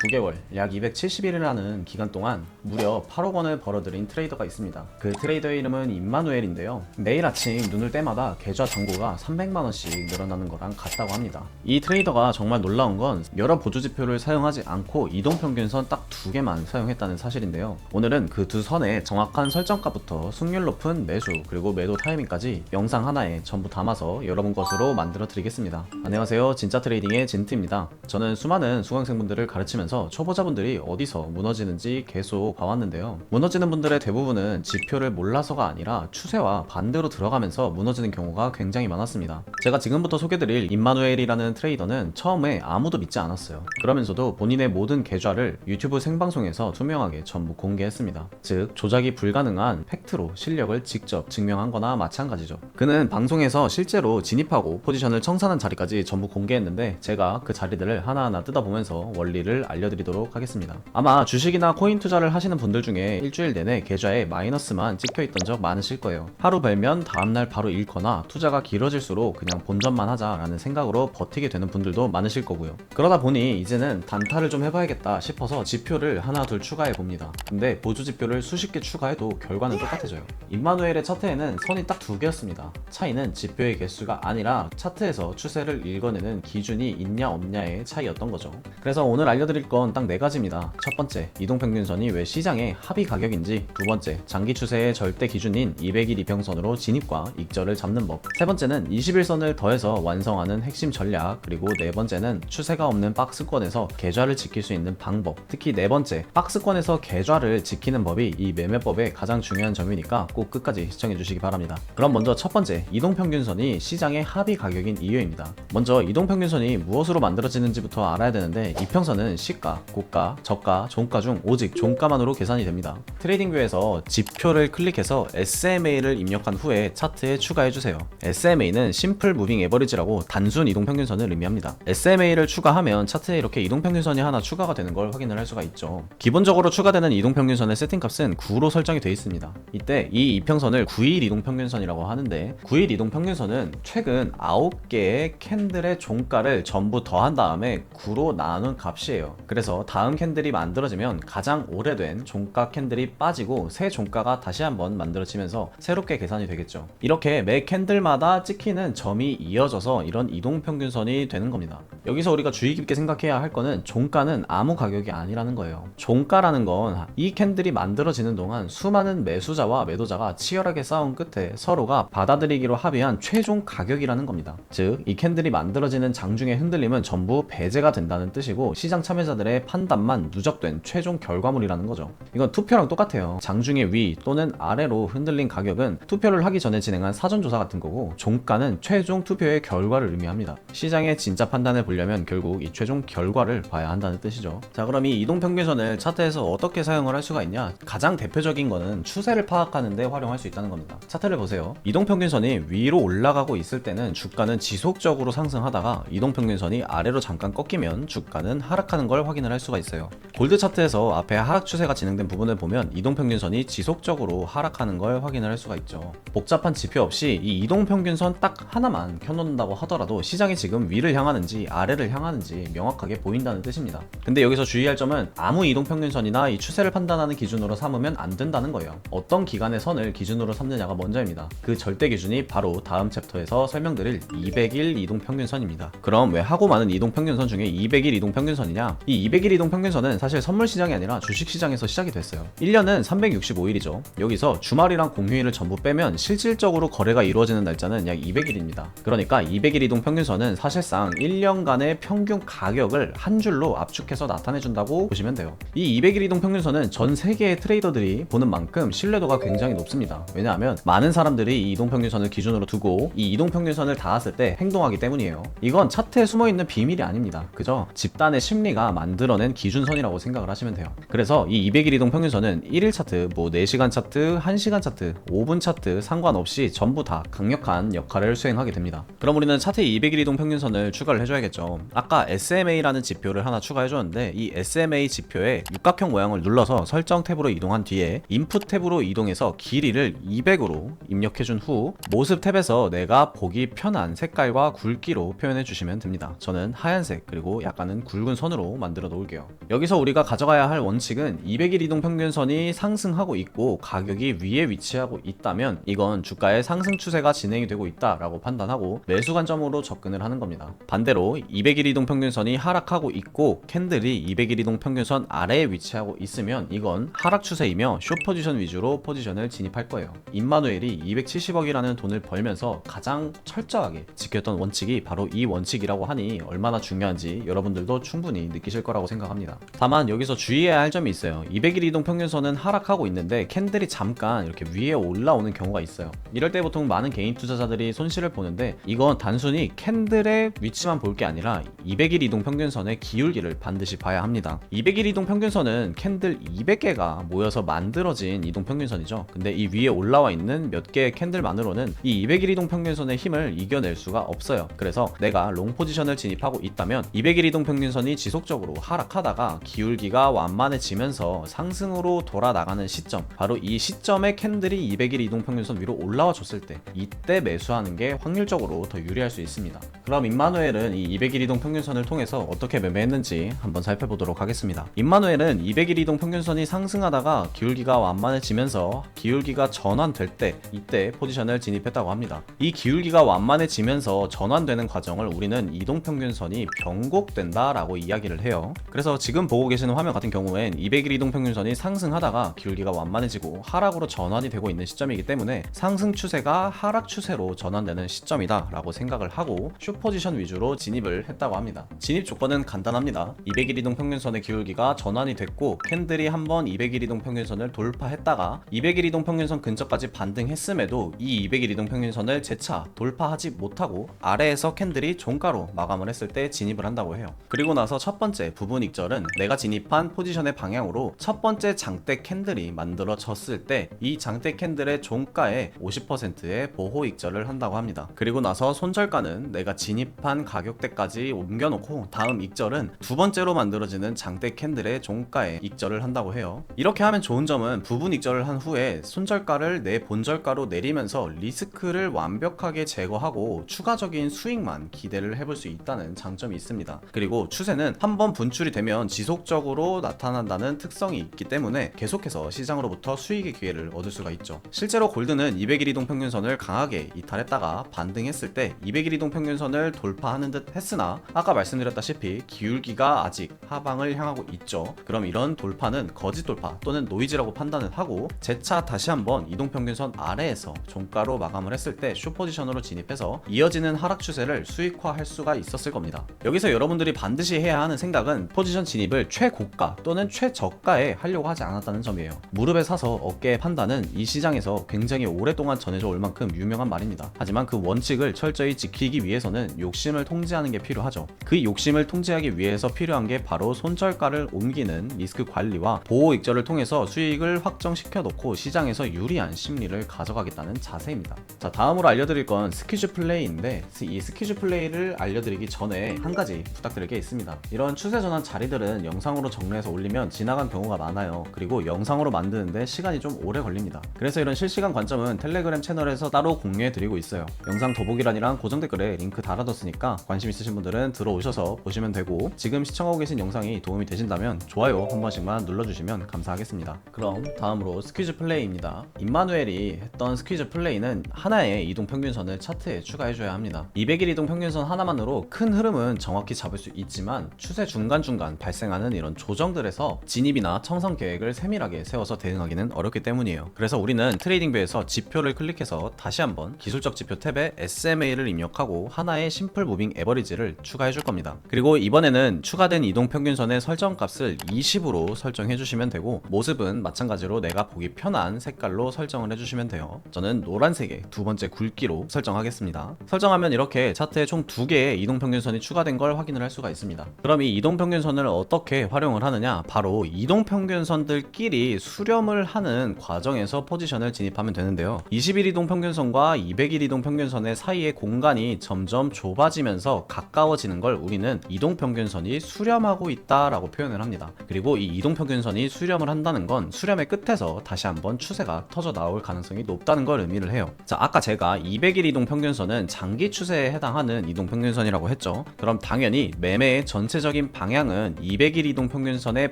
9개월, 약 270일이라는 기간 동안 무려 8억 원을 벌어들인 트레이더가 있습니다. 그 트레이더의 이름은 임마누엘인데요. 매일 아침 눈을 떼마다 계좌 잔고가 300만 원씩 늘어나는 거랑 같다고 합니다. 이 트레이더가 정말 놀라운 건 여러 보조지표를 사용하지 않고 이동평균선 딱 2개만 사용했다는 사실인데요. 오늘은 그 두 선의 정확한 설정값부터 승률 높은 매수 그리고 매도 타이밍까지 영상 하나에 전부 담아서 여러분 것으로 만들어 드리겠습니다. 안녕하세요, 진짜 트레이딩의 진트입니다. 저는 수많은 수강생분들을 가르치면서 초보자분들이 어디서 무너지는지 계속 봐왔는데요. 무너지는 분들의 대부분은 지표를 몰라서가 아니라 추세와 반대로 들어가면서 무너지는 경우가 굉장히 많았습니다. 제가 지금부터 소개드릴 임마누엘이라는 트레이더는 처음에 아무도 믿지 않았어요. 그러면서도 본인의 모든 계좌를 유튜브 생방송에서 투명하게 전부 공개했습니다. 즉 조작이 불가능한 팩트로 실력을 직접 증명한 거나 마찬가지죠. 그는 방송에서 실제로 진입하고 포지션을 청산한 자리까지 전부 공개했는데 제가 그 자리들을 하나하나 뜯어보면서 원리를 알려드리도록 하겠습니다. 아마 주식이나 코인 투자를 하시는 분들 중에 일주일 내내 계좌에 마이너스만 찍혀있던 적 많으실 거예요. 하루 벌면 다음날 바로 잃거나 투자가 길어질수록 그냥 본전만 하자라는 생각으로 버티게 되는 분들도 많으실 거고요. 그러다 보니 이제는 단타를 좀 해봐야겠다 싶어서 지표를 하나 둘 추가해 봅니다. 근데 보조 지표를 수십 개 추가해도 결과는 똑같아져요. 임마누엘의 차트에는 선이 딱 2개였습니다. 차이는 지표의 개수가 아니라 차트에서 추세를 읽어내는 기준이 있냐 없냐의 차이였던 거죠. 그래서 오늘 알려드릴 건 딱 4가지입니다. 첫 번째, 이동평균선이 왜 시장의 합의 가격인지. 두 번째, 장기 추세의 절대 기준인 200일 이평선으로 진입과 익절을 잡는 법. 세 번째는 21선을 더해서 완성하는 핵심 전략. 그리고 네 번째는 추세가 없는 박스권에서 계좌를 지킬 수 있는 방법. 특히 네 번째, 박스권에서 계좌를 지키는 법이 이 매매법의 가장 중요한 점이니까 꼭 끝까지 시청해 주시기 바랍니다. 그럼 먼저 첫 번째, 이동평균선이 시장의 합의 가격인 이유입니다. 먼저 이동평균선이 무엇으로 만들어지는지부터 알아야 되는데, 이평선은 시가, 고가, 저가, 종가 중 오직 종가만으로 계산이 됩니다. 트레이딩뷰에서 지표를 클릭해서 SMA를 입력한 후에 차트에 추가해주세요. SMA는 심플 무빙 에버리지라고 단순 이동평균선을 의미합니다. SMA를 추가하면 차트에 이렇게 이동평균선이 하나 추가가 되는 걸 확인을 할 수가 있죠. 기본적으로 추가되는 이동평균선의 세팅값은 9로 설정이 되어 있습니다. 이때 이 이평선을 9일 이동평균선이라고 하는데, 9일 이동평균선은 최근 9개의 캔들의 종가를 전부 더한 다음에 9로 나눈 값이에요. 그래서 다음 캔들이 만들어지면 가장 오래된 종가 캔들이 빠지고 새 종가가 다시 한번 만들어지면서 새롭게 계산이 되겠죠. 이렇게 매 캔들마다 찍히는 점이 이어져서 이런 이동평균선이 되는 겁니다. 여기서 우리가 주의 깊게 생각해야 할 거는 종가는 아무 가격이 아니라는 거예요. 종가라는 건 이 캔들이 만들어지는 동안 수많은 매수자와 매도자가 치열하게 싸운 끝에 서로가 받아들이기로 합의한 최종 가격이라는 겁니다. 즉, 이 캔들이 만들어지는 장중의 흔들림은 전부 배제가 된다는 뜻이고 시장 참여자들의 판단만 누적된 최종 결과물이라는 거죠. 이건 투표랑 똑같아요. 장중의 위 또는 아래로 흔들린 가격은 투표를 하기 전에 진행한 사전조사 같은 거고, 종가는 최종 투표의 결과를 의미합니다. 시장의 진짜 판단을 보려면 결국 이 최종 결과를 봐야 한다는 뜻이죠. 자, 그럼 이 이동평균선을 차트에서 어떻게 사용을 할 수가 있냐? 가장 대표적인 거는 추세를 파악하는 데 활용할 수 있다는 겁니다. 차트를 보세요. 이동평균선이 위로 올라가고 있을 때는 주가는 지속적으로 상승하다가 이동평균선이 아래로 잠깐 꺾이면 주가는 하락하는 걸 확인을 할 수가 있어요. 골드 차트에서 앞에 하락 추세가 진행된 부분을 보면 이동평균선이 지속적으로 하락하는 걸 확인을 할 수가 있죠. 복잡한 지표 없이 이 이동평균선 딱 하나만 켜놓는다고 하더라도 시장이 지금 위를 향하는지 아래를 향하는지 명확하게 보인다는 뜻입니다. 근데 여기서 주의할 점은 아무 이동평균선이나 이 추세를 판단하는 기준으로 삼으면 안 된다는 거예요. 어떤 기간의 선을 기준으로 삼느냐가 먼저입니다. 그 절대 기준이 바로 다음 챕터에서 설명드릴 200일 이동평균선입니다. 그럼 왜 하고 많은 이동평균선 중에 200일 이동평균선이냐? 이 200일 이동평균선은 사실 선물시장이 아니라 주식시장에서 시작이 됐어요. 1년은 365일이죠. 여기서 주말이랑 공휴일을 전부 빼면 실질적으로 거래가 이루어지는 날짜는 약 200일입니다. 그러니까 200일 이동평균선은 사실상 1년간의 평균 가격을 한 줄로 압축해서 나타내준다고 보시면 돼요. 이 200일 이동평균선은 전 세계의 트레이더들이 보는 만큼 신뢰도가 굉장히 높습니다. 왜냐하면 많은 사람들이 이 이동평균선을 기준으로 두고 이 이동평균선을 닿았을 때 행동하기 때문이에요. 이건 차트에 숨어있는 비밀이 아닙니다. 그저 집단의 심리가 만들어낸 기준선이라고 차트라고 생각을 하시면 돼요. 그래서 이 200일 이동 평균선은 1일 차트, 4시간 차트, 1시간 차트, 5분 차트 상관없이 전부 다 강력한 역할을 수행하게 됩니다. 그럼 우리는 차트에 200일 이동 평균선을 추가를 해줘야겠죠. 아까 SMA라는 지표를 하나 추가해줬는데 이 SMA 지표에 육각형 모양을 눌러서 설정 탭으로 이동한 뒤에 인풋 탭으로 이동해서 길이를 200으로 입력해준 후 모습 탭에서 내가 보기 편한 색깔과 굵기로 표현해 주시면 됩니다. 저는 하얀색 그리고 약간은 굵은 선으로 만들어 놓을게요. 여기서 우리가 가져가야 할 원칙은 200일 이동 평균선이 상승하고 있고 가격이 위에 위치하고 있다면 이건 주가의 상승 추세가 진행이 되고 있다라고 판단하고 매수 관점으로 접근을 하는 겁니다. 반대로 200일 이동 평균선이 하락하고 있고 캔들이 200일 이동 평균선 아래에 위치하고 있으면 이건 하락 추세이며 숏 포지션 위주로 포지션을 진입할 거예요. 임마누엘이 270억이라는 돈을 벌면서 가장 철저하게 지켰던 원칙이 바로 이 원칙이라고 하니 얼마나 중요한지 여러분들도 충분히 느끼실 거라고 생각합니다. 다만 여기서 주의해야 할 점이 있어요. 200일 이동 평균선은 하락하고 있는데 캔들이 잠깐 이렇게 위에 올라오는 경우가 있어요. 이럴 때 보통 많은 개인 투자자들이 손실을 보는데 이건 단순히 캔들의 위치만 볼 게 아니라 200일 이동 평균선의 기울기를 반드시 봐야 합니다. 200일 이동 평균선은 캔들 200개가 모여서 만들어진 이동 평균선이죠. 근데 이 위에 올라와 있는 몇 개의 캔들만으로는 이 200일 이동 평균선의 힘을 이겨낼 수가 없어요. 그래서 내가 롱 포지션을 진입하고 있다면 200일 이동 평균선이 지속적으로 하락하다가 기울기가 완만해지면서 상승으로 돌아 나가는 시점, 바로 이 시점에 캔들이 200일 이동 평균선 위로 올라와 줬을 때 이때 매수하는 게 확률적으로 더 유리할 수 있습니다. 그럼 임마누엘은 이 200일 이동 평균선을 통해서 어떻게 매매했는지 한번 살펴보도록 하겠습니다. 임마누엘은 200일 이동 평균선이 상승하다가 기울기가 완만해지면서 기울기가 전환될 때 이때 포지션을 진입했다고 합니다. 이 기울기가 완만해지면서 전환되는 과정을 우리는 이동 평균선이 변곡된다 라고 이야기를 해요. 그래서 지금 보고 계시는 화면 같은 경우엔 200일 이동 평균선이 상승하다가 기울기가 완만해지고 하락으로 전환이 되고 있는 시점이기 때문에 상승 추세가 하락 추세로 전환되는 시점이다 라고 생각을 하고 숏 포지션 위주로 진입을 했다고 합니다. 진입 조건은 간단합니다. 200일 이동 평균선의 기울기가 전환이 됐고 캔들이 한번 200일 이동 평균선을 돌파했다가 200일 이동 평균선 근처까지 반등했음에도 이 200일 이동 평균선을 재차 돌파하지 못하고 아래에서 캔들이 종가로 마감을 했을 때 진입을 한다고 해요. 그리고 나서 첫 번째 부분 익절은 내가 진입한 포지션의 방향으로 첫 번째 장대 캔들이 만들어졌을 때 이 장대 캔들의 종가의 50%의 보호 익절을 한다고 합니다. 그리고 나서 손절가는 내가 진입한 가격대까지 옮겨놓고 다음 익절은 두 번째로 만들어지는 장대 캔들의 종가에 익절을 한다고 해요. 이렇게 하면 좋은 점은 부분 익절을 한 후에 손절가를 내 본절가로 내리면서 리스크를 완벽하게 제거하고 추가적인 수익만 기대를 해볼 수 있다는 장점이 있습니다. 그리고 추세는 한번 분출이 되면 지속적으로 나타난다는 특성이 있기 때문에 계속해서 시장으로부터 수익의 기회를 얻을 수가 있죠. 실제로 골드는 200일 이동 평균선을 강하게 이탈했다가 반등했을 때 200일 이동 평균선을 돌파하는 듯 했으나 아까 말씀드렸다시피 기울기가 아직 하방을 향하고 있죠. 그럼 이런 돌파는 거짓 돌파 또는 노이즈라고 판단을 하고 재차 다시 한번 이동 평균선 아래에서 종가로 마감을 했을 때 숏 포지션으로 진입해서 이어지는 하락 추세를 수익화할 수가 있었을 겁니다. 여기서 여러분들이 반드시 해야 하는 생각은 포지션 진입을 최고가 또는 최저가에 하려고 하지 않았다는 점이에요. 무릎에 사서 어깨에 판다는 이 시장에서 굉장히 오랫동안 전해져 올 만큼 유명한 말입니다. 하지만 그 원칙을 철저히 지키기 위해서는 욕심을 통제하는 게 필요하죠. 그 욕심을 통제하기 위해서 필요한 게 바로 손절가를 옮기는 리스크 관리와 보호 익절을 통해서 수익을 확정시켜 놓고 시장에서 유리한 심리를 가져가겠다는 자세입니다. 자, 다음으로 알려드릴 건 스퀴즈 플레이인데 이 스퀴즈 플레이를 알려드리기 전에 한 가지 부탁드릴 게 있습니다. 이런 추세 전환 자리들은 영상으로 정리해서 올리면 지나간 경우가 많아요. 그리고 영상으로 만드는데 시간이 좀 오래 걸립니다. 그래서 이런 실시간 관점은 텔레그램 채널에서 따로 공유해 드리고 있어요. 영상 더보기란이랑 고정 댓글에 링크 달아뒀으니까 관심 있으신 분들은 들어오셔서 보시면 되고 지금 시청하고 계신 영상이 도움이 되신다면 좋아요 한 번씩만 눌러주시면 감사하겠습니다. 그럼 다음으로 스퀴즈 플레이입니다. 임마누엘이 했던 스퀴즈 플레이는 하나의 이동 평균선을 차트에 추가해줘야 합니다. 200일 이동 평균선 하나만으로 큰 흐름은 정확히 잡을 수 있지만 추세 중간중간 발생하는 이런 조정들에서 진입이나 청산 계획을 세밀하게 세워서 대응하기는 어렵기 때문이에요. 그래서 우리는 트레이딩뷰에서 지표를 클릭해서 다시 한번 기술적 지표 탭에 SMA를 입력하고 하나의 심플 무빙 에버리지를 추가해 줄 겁니다. 그리고 이번에는 추가된 이동 평균선의 설정값을 20으로 설정해 주시면 되고 모습은 마찬가지로 내가 보기 편한 색깔로 설정을 해주시면 돼요. 저는 노란색의 두 번째 굵기로 설정하겠습니다. 설정하면 이렇게 차트에 총 2개의 이동 평균선이 추가된 걸 확인을 할 수가 있습니다. 그럼 이 이동 평균선을 어떻게 활용을 하느냐, 바로 이동평균선들끼리 수렴을 하는 과정에서 포지션을 진입하면 되는데요. 20일 이동평균선과 200일 이동평균선의 사이의 공간이 점점 좁아지면서 가까워지는 걸 우리는 이동평균선이 수렴하고 있다라고 표현을 합니다. 그리고 이 이동평균선이 수렴을 한다는 건 수렴의 끝에서 다시 한번 추세가 터져 나올 가능성이 높다는 걸 의미를 해요. 자, 아까 제가 200일 이동평균선은 장기 추세에 해당하는 이동평균선이라고 했죠. 그럼 당연히 매매의 전체적인 방향은 200일 이동평균선의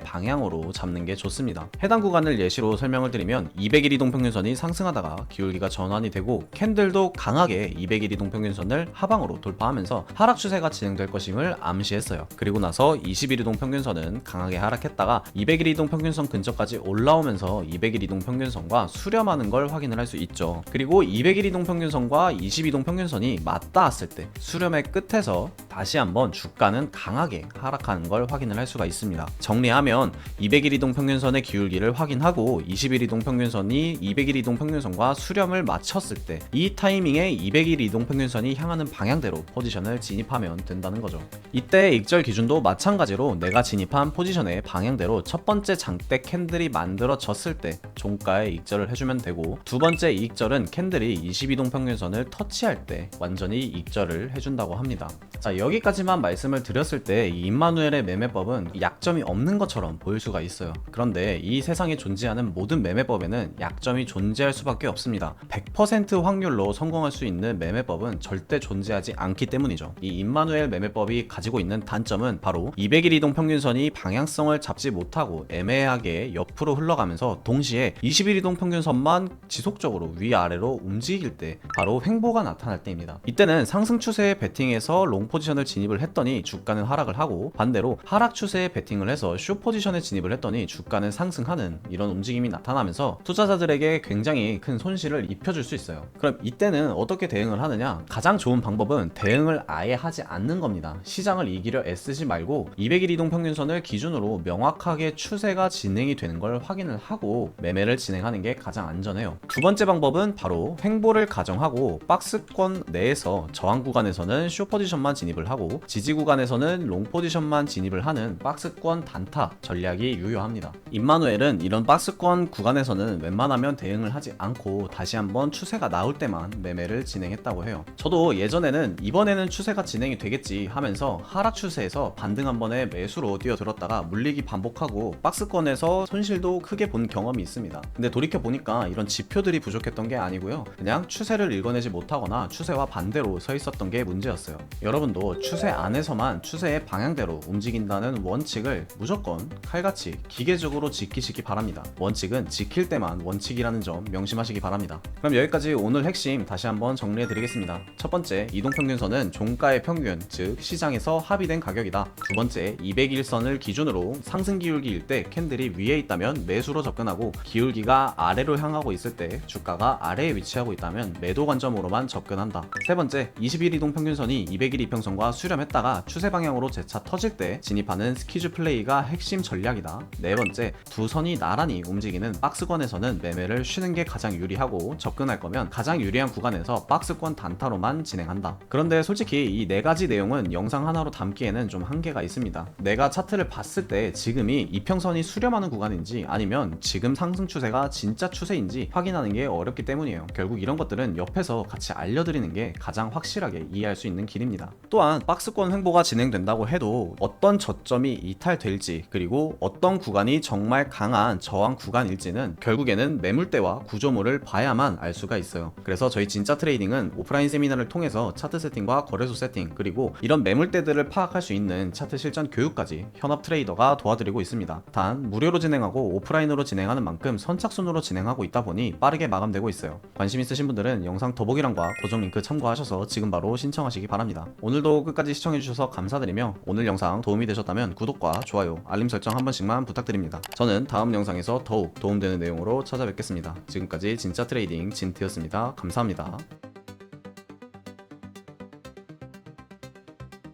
방향으로 잡는 게 좋습니다. 해당 구간을 예시로 설명을 드리면 200일 이동평균선이 상승하다가 기울기가 전환이 되고 캔들도 강하게 200일 이동평균선을 하방으로 돌파하면서 하락 추세가 진행될 것임을 암시했어요. 그리고 나서 20일 이동평균선은 강하게 하락했다가 200일 이동평균선 근처까지 올라오면서 200일 이동평균선과 수렴하는 걸 확인을 할 수 있죠. 그리고 200일 이동평균선과 20 이동평균선이 맞닿았을 때 수렴의 끝에서 다시 한번 주가는 강하게 하락하는 걸 확인을 할 수가 있습니다. 정리하면 200일 이동평균선의 기울기를 확인하고 20일 이동평균선이 200일 이동평균선과 수렴을 마쳤을 때 이 타이밍에 200일 이동평균선이 향하는 방향대로 포지션을 진입하면 된다는 거죠. 이때 익절 기준도 마찬가지로 내가 진입한 포지션의 방향대로 첫 번째 장대 캔들이 만들어졌을 때 종가에 익절을 해주면 되고, 두 번째 익절은 캔들이 22동평균선을 터치할 때 완전히 익절을 해준다고 합니다. 자, 여기까지만 말씀을 드렸을 때 이 임마누엘의 매매법은 약점이 없는 것처럼 보일 수가 있어요. 그런데 이 세상에 존재하는 모든 매매법에는 약점이 존재할 수밖에 없습니다. 100% 확률로 성공할 수 있는 매매법은 절대 존재하지 않기 때문이죠. 이 임마누엘 매매법이 가지고 있는 단점은 바로 200일 이동평균선이 방향성을 잡지 못하고 애매하게 옆으로 흘러가면서 동시에 20일 이동평균선만 지속적으로 위아래로 움직일 때, 바로 횡보가 나타날 때입니다. 이때는 상승 추세의 베팅에서 롱 포지션을 진입을 했더니 주가는 하락을 하고, 반대로 하락 추세의 베팅을 해서 숏 포지션에 진입을 했더니 주가는 상승하는 이런 움직임이 나타나면서 투자자들에게 굉장히 큰 손실을 입혀줄 수 있어요. 그럼 이때는 어떻게 대응을 하느냐? 가장 좋은 방법은 대응을 아예 하지 않는 겁니다. 시장을 이기려 애쓰지 말고 200일 이동평균선을 기준으로 명확하게 추세가 진행이 되는 걸 확인을 하고 매매를 진행하는 게 가장 안전해요. 두 번째 방법은 바로 횡보를 가정하고 박스권 내에서 저항 구간에서는 숏 포지션만 진입을 하고 지지 구간에서는 롱 포지션만 진입을 하는 박스권 단타 전략이 유효합니다. 임마누엘은 이런 박스권 구간에서는 웬만하면 대응을 하지 않고 다시 한번 추세가 나올 때만 매매를 진행했다고 해요. 저도 예전에는 이번에는 추세가 진행이 되겠지 하면서 하락 추세에서 반등 한 번에 매수로 뛰어들었다가 물리기 반복하고 박스권에서 손실도 크게 본 경험이 있습니다. 근데 돌이켜보니까 이런 지표들이 부족했던 게 아니고요, 그냥 추세를 읽어내지 못하거나 추세와 반대로 서 있었던 게 문제였어요. 여러분도 추세 안에서만 추세의 방향대로 움직인다는 원칙을 무조건 칼같이 기계적으로 지키시기 바랍니다. 원칙은 지킬 때만 원칙이라는 점 명심하시기 바랍니다. 그럼 여기까지 오늘 핵심 다시 한번 정리해 드리겠습니다. 첫 번째, 이동평균선은 종가의 평균, 즉 시장에서 합의된 가격이다. 두 번째, 200일선을 기준으로 상승 기울기일 때 캔들이 위에 있다면 매수로 접근하고, 기울기가 아래로 향하고 있을 때 주가가 아래에 위치하고 있다면 매도 관점으로만 접근한다. 세 번째, 20일 이동평균선이 200일 이평선과 수렴했다가 추세 방향으로 재차 터질 때 진입하는 스퀴즈 플레이가 핵심 전략이다. 네 번째, 두 선이 나란히 움직이는 박스권에서는 매매를 쉬는 게 가장 유리하고, 접근할 거면 가장 유리한 구간에서 박스권 단타로만 진행한다. 그런데 솔직히 이 네 가지 내용은 영상 하나로 담기에는 좀 한계가 있습니다. 내가 차트를 봤을 때 지금이 이평선이 수렴하는 구간인지 아니면 지금 상승 추세가 진짜 추세인지 확인하는 게 어렵기 때문이에요. 결국 이런 것들은 옆에서 같이 알려드리는 게 가장 확실하게 이해할 수 있는 길입니다. 또한 박스권 횡보가 진행된다고 해도 어떤 저점이 이탈될지, 그리고 어떤 구간이 정말 강한 저항 구간일지는 결국에는 매물대와 구조물을 봐야만 알 수가 있어요. 그래서 저희 진짜 트레이딩은 오프라인 세미나를 통해서 차트 세팅과 거래소 세팅, 그리고 이런 매물대들을 파악할 수 있는 차트 실전 교육까지 현업 트레이더가 도와드리고 있습니다. 단 무료로 진행하고 오프라인으로 진행하는 만큼 선착순으로 진행하고 있다 보니 빠르게 마감되고 있어요. 관심 있으신 분들은 영상 더보기란과 고정 링크 참고하셔서 지금 바로 신청하시기 바랍니다. 오늘도 끝까지 시청해주셔서 감사드리며, 오늘 영상 도움이 되셨다면 구독과 좋아요, 알림 설정 한 번씩만 부탁드립니다. 저는 다음 영상에서 더욱 도움되는 내용으로 찾아뵙겠습니다. 지금까지 진짜 트레이딩 진트였습니다. 감사합니다.